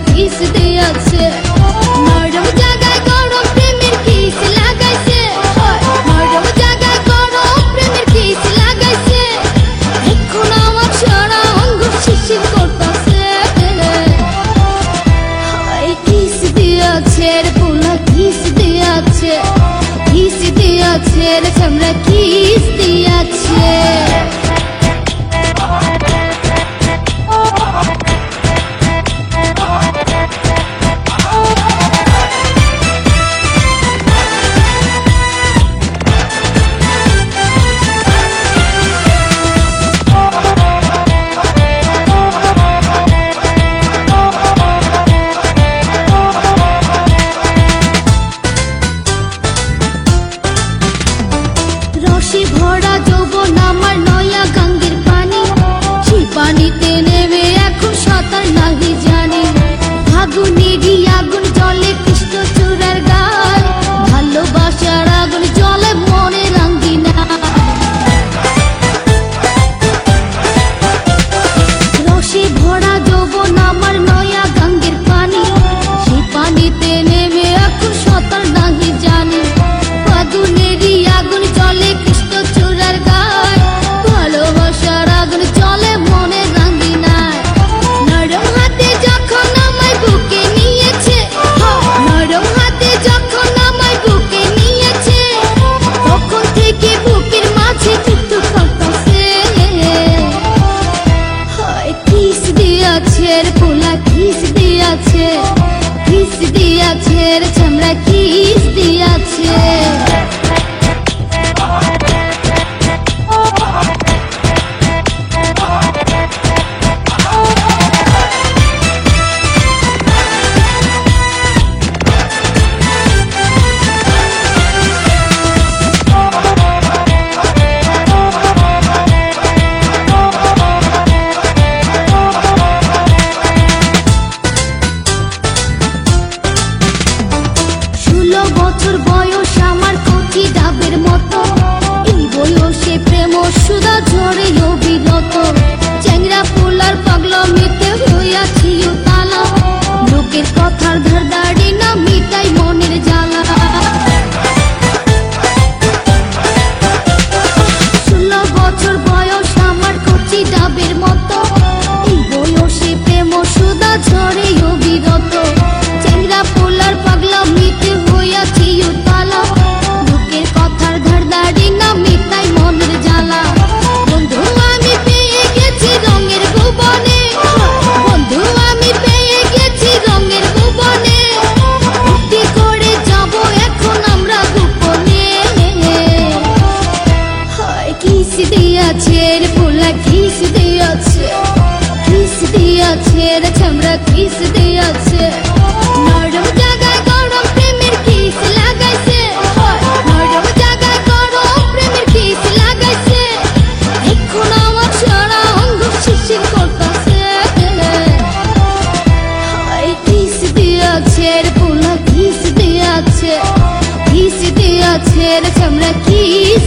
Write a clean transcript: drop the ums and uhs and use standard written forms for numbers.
kiss দিয়াছে নরম জায়গায় গরম প্রেমের কিস লাগাইছে নরম জায়গায় গরম প্রেমের কিস লাগাইছে এখন আমার সারা অঙ্গ শিশির করতেছে কিস দিয়াছে রে পোলা কিস দিয়াছে রে চামড়া কিস দিয়াছে রসে ভরা যৌবন আমার নয়া গঙ্গের পানি সেই পানিতে নেমে এখন সাঁতার নাহি জানি ফাগুনেরই আগুন জলে কৃষ্ণ চূড়ার গায় ভালোবাসার আগুন জলে মনে রাঙ্গিনা রসে ভরা যৌবন আমার নয়া গঙ্গের পানি সেই পানিতে নেমে এখন সাঁতার নাহি জানি ফাগুনেরই আগুন জলে কৃষ্ণ চূড়ার গায় ভালোবাসার আগুন জলে মনে রাঙ্গিনায় নরম হাতে যখন আমায় বুকে নিয়েছে নরম হাতে যখন আমায় বুকে নিয়েছে তখন থেকে বুকের মাঝে মৃত্যু করতেছে কিস দিয়াছে রে পোলা কিস দিয়াছে রে চামড়া কিস দিয়াছে বছর বয়স আমার কচি ডাবের মতো এই বয়সে প্রেম সুধা ঝরে অবিরত চ্যাংরা পোলার পাগলামিতে হইয়াছি উতালা লোকের কথার ধারদাড়ি না মিটাই মনের জ্বালা 16 বছর বয়স আমার কচি ডাবের মতো এই বয়সে প্রেম সুধা ঝরে অবিরত চ্যাংরা পোলার পাগলামিতে হইয়াছি উতালা লোকের কথার ধারদাড়ি না মিটাই মনের জ্বালা বন্ধু আমি পেয়ে গেছি রঙের ভুবনে বন্ধু আমি পেয়ে গেছি রঙের ভুবনে ভক্তি করে যাব এখন আমরা গোপনে কিস দিয়াছে রে পোলা কিস দিয়াছে রে চামড়া কিস দিয়াছে নরম জায়গায় গরম প্রেমের কিস লাগাইছে নরম জায়গায় গরম প্রেমের কিস লাগাইছে এখন আমার সারা অঙ্গ শিশির করতেছে কিস দিয়াছে রে পোলা কিস দিয়াছে রে চামড়া কিস